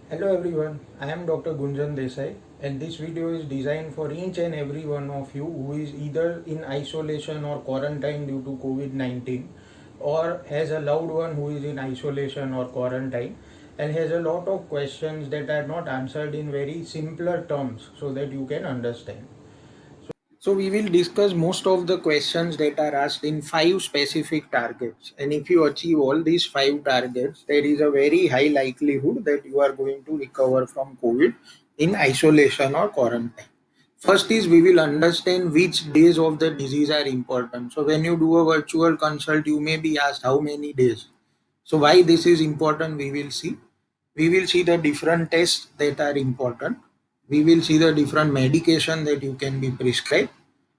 Hello everyone, I am Dr. Gunjan Desai and this video is designed for each and every one of you who is either in isolation or quarantine due to COVID-19 or has a loved one who is in isolation or quarantine and has a lot of questions that are not answered in very simpler terms so that you can understand. So we will discuss most of the questions that are asked in five specific targets. And if you achieve all these five targets, there is a very high likelihood that you are going to recover from COVID in isolation or quarantine. First is we will understand which days of the disease are important. So when you do a virtual consult, you may be asked how many days. So why this is important, we will see. We will see the different tests that are important. We will see the different medication that you can be prescribed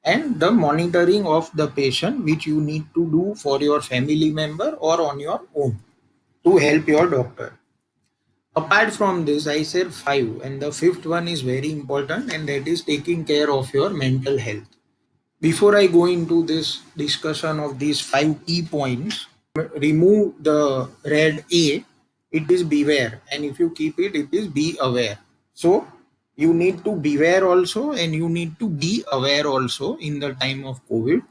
and the monitoring of the patient which you need to do for your family member or on your own to help your doctor. Apart from this, I said five, and the fifth one is very important, and that is taking care of your mental health. Before I go into this discussion of these five key points, remove the red A, it is beware, and if you keep it, it is be aware. So you need to beware also, and you need to be aware also in the time of COVID.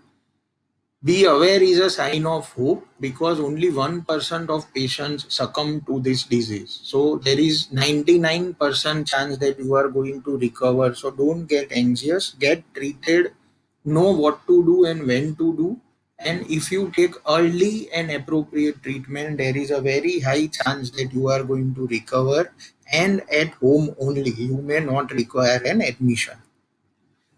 Be aware is a sign of hope because only 1% of patients succumb to this disease. So there is 99% chance that you are going to recover. So don't get anxious, get treated, know what to do and when to do. And if you take early and appropriate treatment, there is a very high chance that you are going to recover and at home only. You may not require an admission.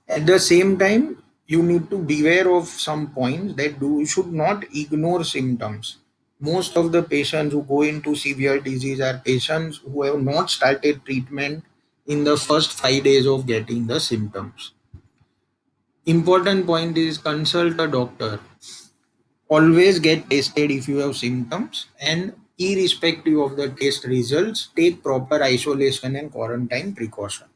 At the same time, you need to beware of some points that you should not ignore symptoms. Most of the patients who go into severe disease are patients who have not started treatment in the first 5 days of getting the symptoms. Important point is consult a doctor. Always get tested if you have symptoms and irrespective of the test results, take proper isolation and quarantine precautions.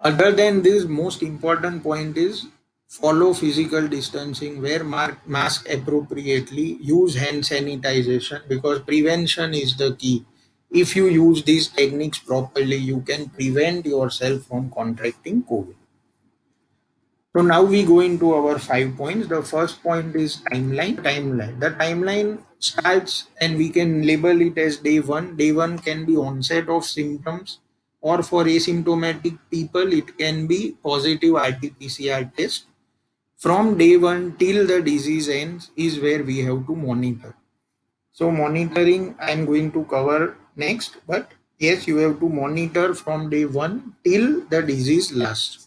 Other than this, most important point is follow physical distancing, wear mask appropriately, use hand sanitization because prevention is the key. If you use these techniques properly, you can prevent yourself from contracting COVID. So now we go into our 5 points. The first point is timeline. The timeline starts and we can label it as day one. Day one can be onset of symptoms, or for asymptomatic people, it can be positive RT-PCR test. From day one till the disease ends is where we have to monitor. So monitoring I'm going to cover next, but yes, you have to monitor from day one till the disease lasts.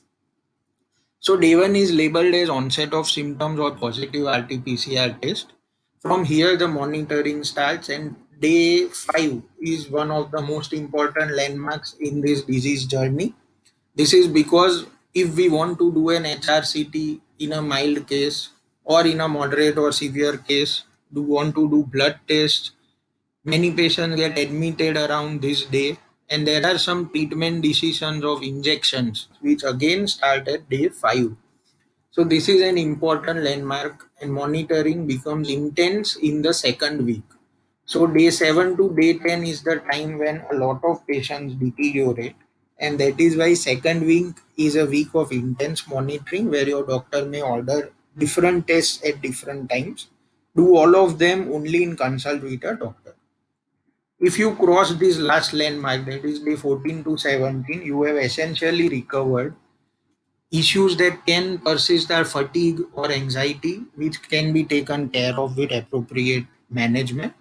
So day one is labeled as onset of symptoms or positive RT-PCR test. From here, the monitoring starts, and day five is one of the most important landmarks in this disease journey. This is because if we want to do an HRCT in a mild case or in a moderate or severe case, do want to do blood tests. Many patients get admitted around this day, and there are some treatment decisions of injections which again start at day 5. So this is an important landmark and monitoring becomes intense in the second week. So day 7 to day 10 is the time when a lot of patients deteriorate, and that is why second week is a week of intense monitoring where your doctor may order different tests at different times. Do all of them only in consult with a doctor. If you cross this last landmark, that is day 14 to 17, you have essentially recovered. Issues that can persist are fatigue or anxiety, which can be taken care of with appropriate management.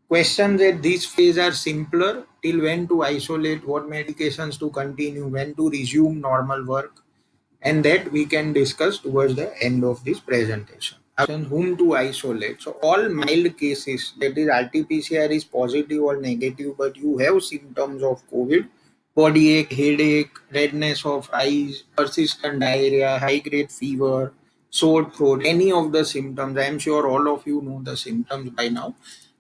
Questions at this phase are simpler: till when to isolate, what medications to continue, when to resume normal work, and that we can discuss towards the end of this presentation. Whom to isolate. So all mild cases, that is RT-PCR is positive or negative, but you have symptoms of COVID, body ache, headache, redness of eyes, persistent diarrhea, high grade fever, sore throat, any of the symptoms. I am sure all of you know the symptoms by now.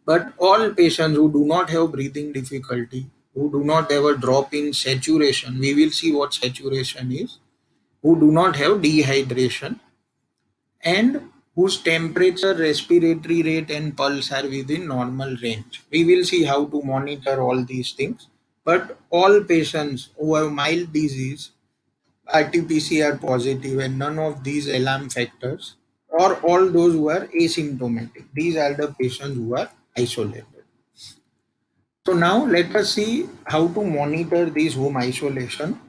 But all patients who do not have breathing difficulty, who do not have a drop in saturation, we will see what saturation is, who do not have dehydration, and whose temperature, respiratory rate, and pulse are within normal range. We will see how to monitor all these things. But all patients who have mild disease, RT-PCR positive, and none of these alarm factors, or all those who are asymptomatic, these are the patients who are isolated. So now let us see how to monitor these home isolation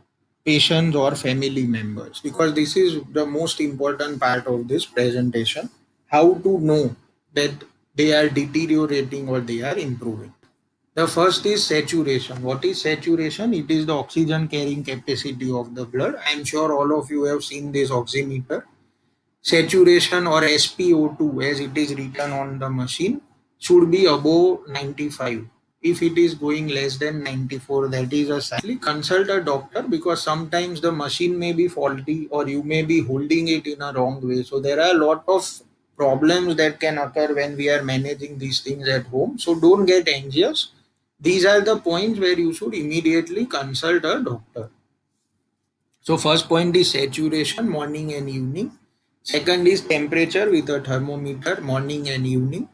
patients or family members, because this is the most important part of this presentation. How to know that they are deteriorating or they are improving. The first is saturation. What is saturation? It is the oxygen carrying capacity of the blood. I am sure all of you have seen this oximeter. Saturation, or SpO2 as it is written on the machine, should be above 95. If it is going less than 94, that is a sign. Consult a doctor, because sometimes the machine may be faulty or you may be holding it in a wrong way. So there are a lot of problems that can occur when we are managing these things at home. So don't get anxious. These are the points where you should immediately consult a doctor. So first point is saturation, morning and evening. Second is temperature with a thermometer, morning and evening.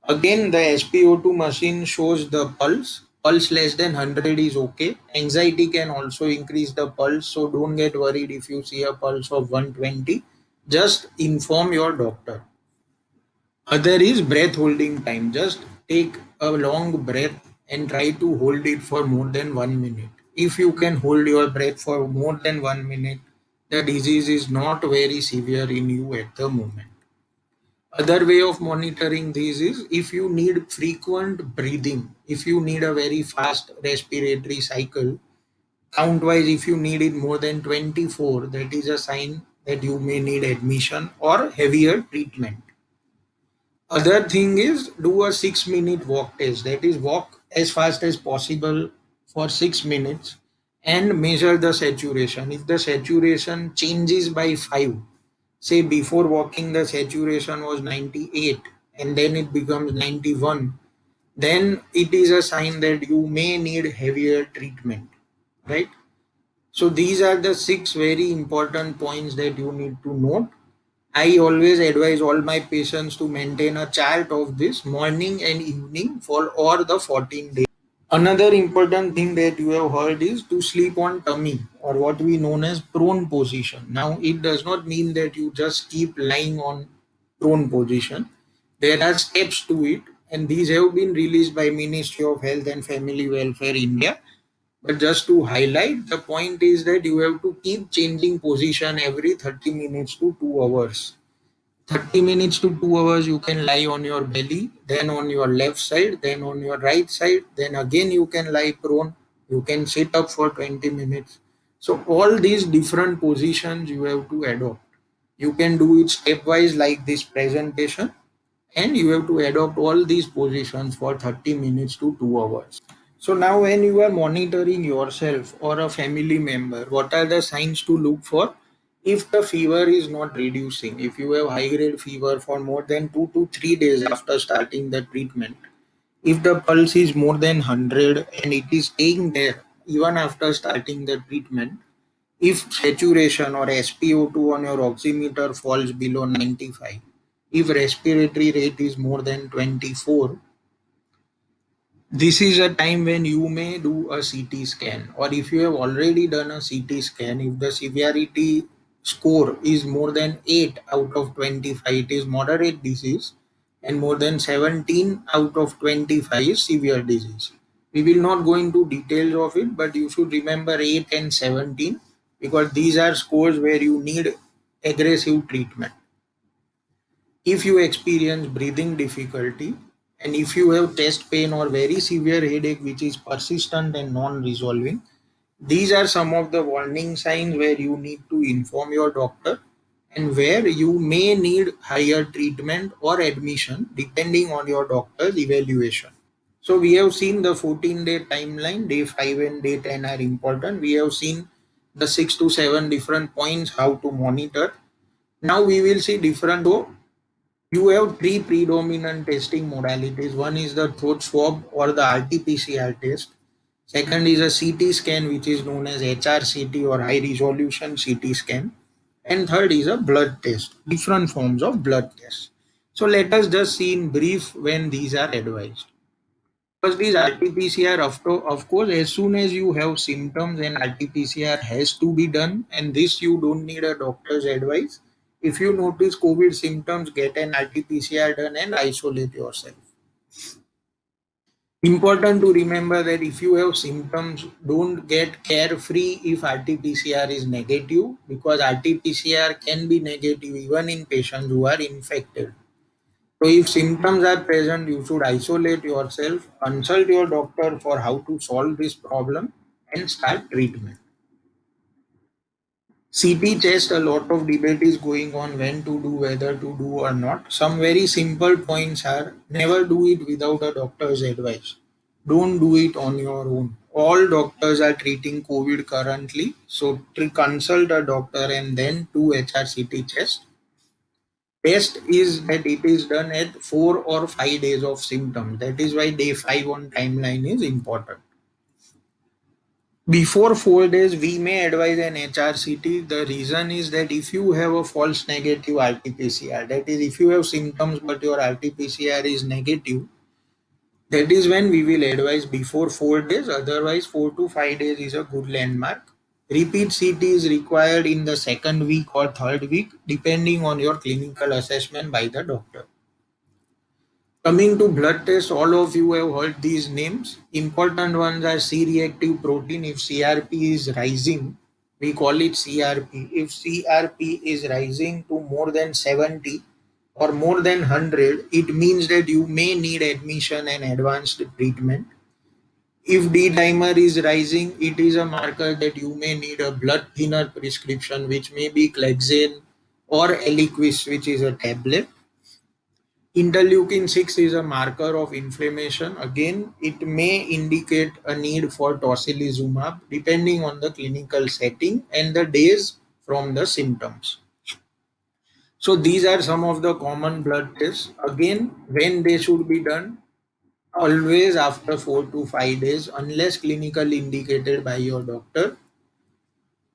Again, the SpO2 machine shows the pulse. Pulse less than 100 is okay. Anxiety can also increase the pulse, so don't get worried if you see a pulse of 120. Just inform your doctor. Other is breath holding time. Just take a long breath and try to hold it for more than 1 minute. If you can hold your breath for more than 1 minute, the disease is not very severe in you at the moment. Other way of monitoring this is if you need frequent breathing, if you need a very fast respiratory cycle, count wise, if you need it more than 24, that is a sign that you may need admission or heavier treatment. Other thing is do a 6 minute walk test. That is, walk as fast as possible for 6 minutes and measure the saturation. If the saturation changes by 5, say before walking the saturation was 98 and then it becomes 91, then it is a sign that you may need heavier treatment, right? So these are the 6 very important points that you need to note. I always advise all my patients to maintain a chart of this morning and evening for all the 14 days. Another important thing that you have heard is to sleep on tummy, or what we known as prone position. Now, it does not mean that you just keep lying on prone position. There are steps to it, and these have been released by Ministry of Health and Family Welfare India. But just to highlight, the point is that you have to keep changing position every 30 minutes to 2 hours. 30 minutes to 2 hours you can lie on your belly, then on your left side, then on your right side, then again you can lie prone, you can sit up for 20 minutes. So all these different positions you have to adopt. You can do it stepwise like this presentation, and you have to adopt all these positions for 30 minutes to 2 hours. So now when you are monitoring yourself or a family member, what are the signs to look for? If the fever is not reducing, if you have high grade fever for more than 2 to 3 days after starting the treatment, if the pulse is more than 100 and it is staying there even after starting the treatment, if saturation or SpO2 on your oximeter falls below 95, if respiratory rate is more than 24, this is a time when you may do a CT scan, or if you have already done a CT scan, if the severity score is more than 8 out of 25, it is moderate disease, and more than 17 out of 25 is severe disease. We will not go into details of it, but you should remember 8 and 17, because these are scores where you need aggressive treatment. If you experience breathing difficulty, and if you have chest pain or very severe headache which is persistent and non-resolving, these are some of the warning signs where you need to inform your doctor and where you may need higher treatment or admission depending on your doctor's evaluation. So we have seen the 14-day timeline, day 5 and day 10 are important. We have seen the 6 to 7 different points how to monitor. Now we will see different. So you have three predominant testing modalities. One is the throat swab or the RT-PCR test. Second is a CT scan, which is known as HRCT or high resolution CT scan. And third is a blood test, different forms of blood tests. So let us just see in brief when these are advised. First is RT-PCR. Of course, as soon as you have symptoms, and RT-PCR has to be done, and this you don't need a doctor's advice. If you notice COVID symptoms, get an RT-PCR done and isolate yourself. Important to remember that if you have symptoms, don't get carefree if RT-PCR is negative, because RT-PCR can be negative even in patients who are infected. So if symptoms are present, you should isolate yourself, consult your doctor for how to solve this problem and start treatment. CT test, a lot of debate is going on when to do, whether to do or not. Some very simple points are: never do it without a doctor's advice. Don't do it on your own. All doctors are treating COVID currently, so consult a doctor and then do HRCT test. Best is that it is done at 4 or 5 days of symptoms. That is why day 5 on timeline is important. Before 4 days, we may advise an HRCT. The reason is that if you have a false negative RT-PCR, that is, if you have symptoms but your RT-PCR is negative, that is when we will advise before 4 days. Otherwise, 4 to 5 days is a good landmark. Repeat CT is required in the second week or third week, depending on your clinical assessment by the doctor. Coming to blood tests, all of you have heard these names. Important ones are C-reactive protein. If CRP is rising, we call it CRP. If CRP is rising to more than 70 or more than 100, it means that you may need admission and advanced treatment. If D-dimer is rising, it is a marker that you may need a blood thinner prescription, which may be Clexane or Eliquis, which is a tablet. Interleukin 6 is a marker of inflammation. Again, it may indicate a need for tocilizumab depending on the clinical setting and the days from the symptoms. So these are some of the common blood tests. Again, when they should be done, always after 4 to 5 days, unless clinically indicated by your doctor.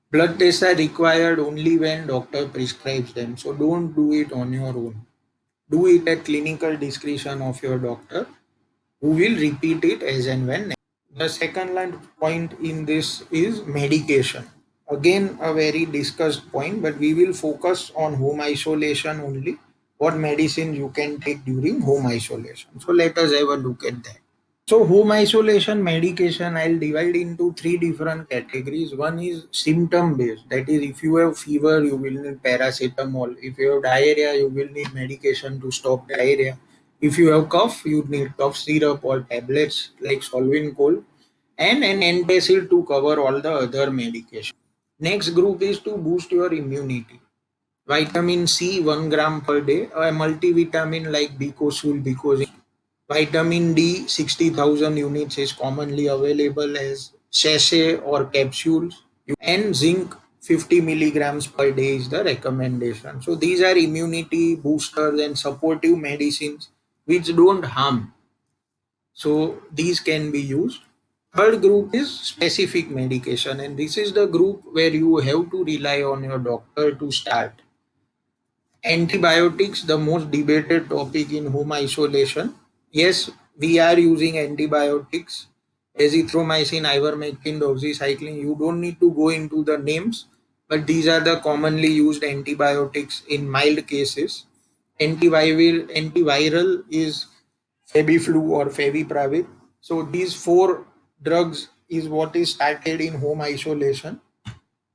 Blood tests are required only when doctor prescribes them. So don't do it on your own. Do it at clinical discretion of your doctor, who will repeat it as and when. The second line point in this is medication. Again, a very discussed point, but we will focus on home isolation only. What medicine you can take during home isolation. So let us have a look at that. So home isolation medication, I'll divide into three different categories. One is symptom based. That is, if you have fever, you will need paracetamol. If you have diarrhea, you will need medication to stop diarrhea. If you have cough, you need cough syrup or tablets like Solvencold and an antacid to cover all the other medication. Next group is to boost your immunity. Vitamin C 1 gram per day, a multivitamin like Bicosul, Bicozin. Vitamin D 60,000 units is commonly available as sachet or capsules, and zinc 50 milligrams per day is the recommendation. So these are immunity boosters and supportive medicines which don't harm. So these can be used. Third group is specific medication, and this is the group where you have to rely on your doctor to start. Antibiotics, the most debated topic in home isolation. Yes, we are using antibiotics: azithromycin, ivermectin, doxycycline. You don't need to go into the names, but these are the commonly used antibiotics in mild cases. Antiviral is Febiflu or Favipiravir. So these four drugs is what is started in home isolation.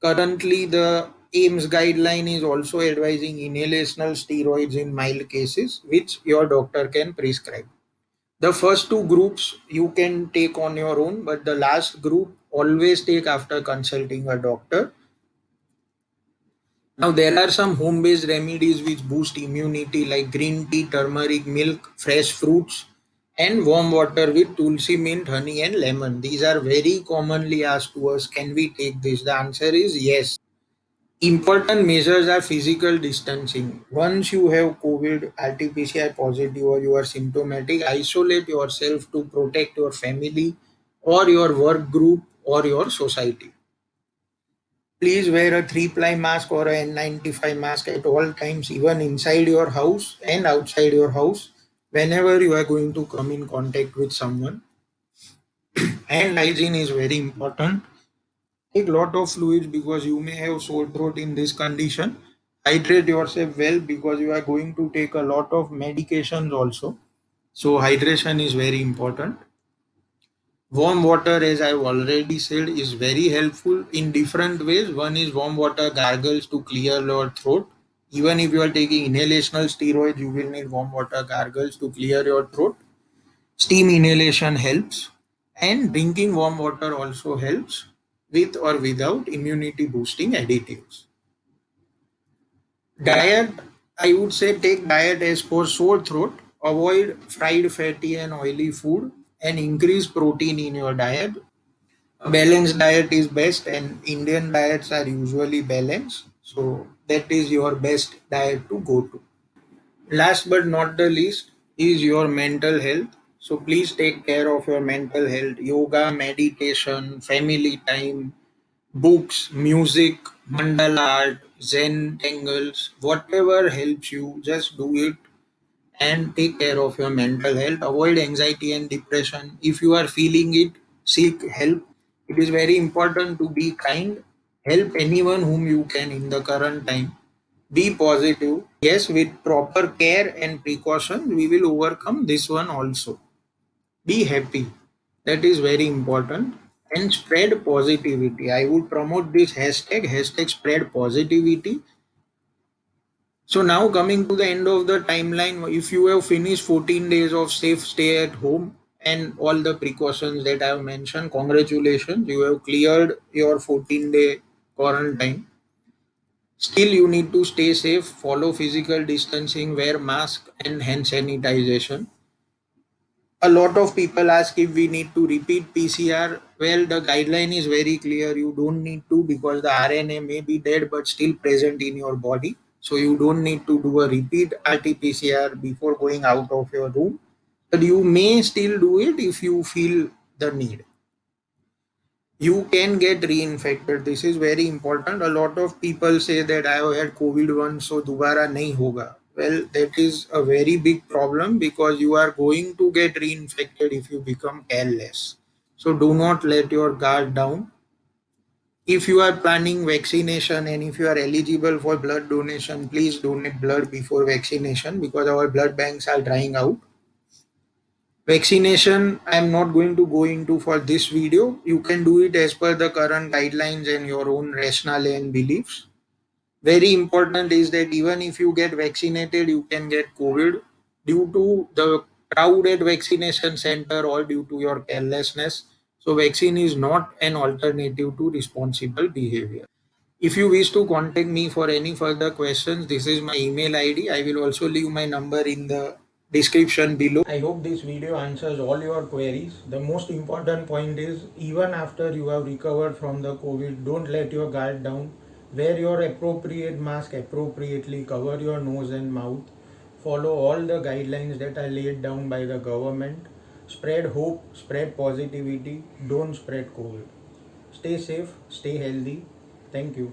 Currently, the AIMS guideline is also advising inhalational steroids in mild cases, which your doctor can prescribe. The first two groups you can take on your own, but the last group always take after consulting a doctor. Now, there are some home based remedies which boost immunity, like green tea, turmeric, milk, fresh fruits, and warm water with tulsi, mint, honey, and lemon. These are very commonly asked to us: can we take this? The answer is yes. Important measures are physical distancing. Once you have COVID, RT-PCR positive, or you are symptomatic, isolate yourself to protect your family or your work group or your society. Please wear a 3-ply mask or a N95 mask at all times, even inside your house and outside your house, whenever you are going to come in contact with someone. Hand hygiene is very important. Take lot of fluids because you may have sore throat in this condition. Hydrate yourself well because you are going to take a lot of medications also. So hydration is very important. Warm water, as I've already said, is very helpful in different ways. One is warm water gargles to clear your throat. Even if you are taking inhalational steroids, you will need warm water gargles to clear your throat. Steam inhalation helps, and drinking warm water also helps with or without immunity boosting additives. Diet, I would say take diet as for sore throat. Avoid fried, fatty, and oily food and increase protein in your diet. A balanced diet is best, and Indian diets are usually balanced. So, that is your best diet to go to. Last but not the least is your mental health. So please take care of your mental health. Yoga, meditation, family time, books, music, mandala art, Zen tangles, whatever helps you, just do it and take care of your mental health. Avoid anxiety and depression. If you are feeling it, seek help. It is very important to be kind. Help anyone whom you can in the current time. Be positive. Yes, with proper care and precaution, we will overcome this one also. Be happy. That is very important. And spread positivity. I would promote this hashtag spread positivity. So now coming to the end of the timeline, if you have finished 14 days of safe stay at home and all the precautions that I have mentioned, congratulations, you have cleared your 14-day quarantine. Still, you need to stay safe, follow physical distancing, wear mask and hand sanitization. A lot of people ask if we need to repeat PCR. Well, the guideline is very clear. You don't need to because the RNA may be dead but still present in your body. So you don't need to do a repeat RT-PCR before going out of your room. But you may still do it if you feel the need. You can get reinfected. This is very important. A lot of people say that I have had COVID once, so dobara nahi hoga. Well, that is a very big problem because you are going to get reinfected if you become careless. So do not let your guard down. If you are planning vaccination and if you are eligible for blood donation, please donate blood before vaccination because our blood banks are drying out. Vaccination, I am not going to go into for this video. You can do it as per the current guidelines and your own rationale and beliefs. Very important is that even if you get vaccinated, you can get COVID due to the crowd at vaccination center or due to your carelessness. So vaccine is not an alternative to responsible behavior. If you wish to contact me for any further questions, this is my email ID. I will also leave my number in the description below. I hope this video answers all your queries. The most important point is even after you have recovered from the COVID, don't let your guard down. Wear your appropriate mask appropriately, cover your nose and mouth. Follow all the guidelines that are laid down by the government. Spread hope, spread positivity, don't spread COVID. Stay safe, stay healthy. Thank you.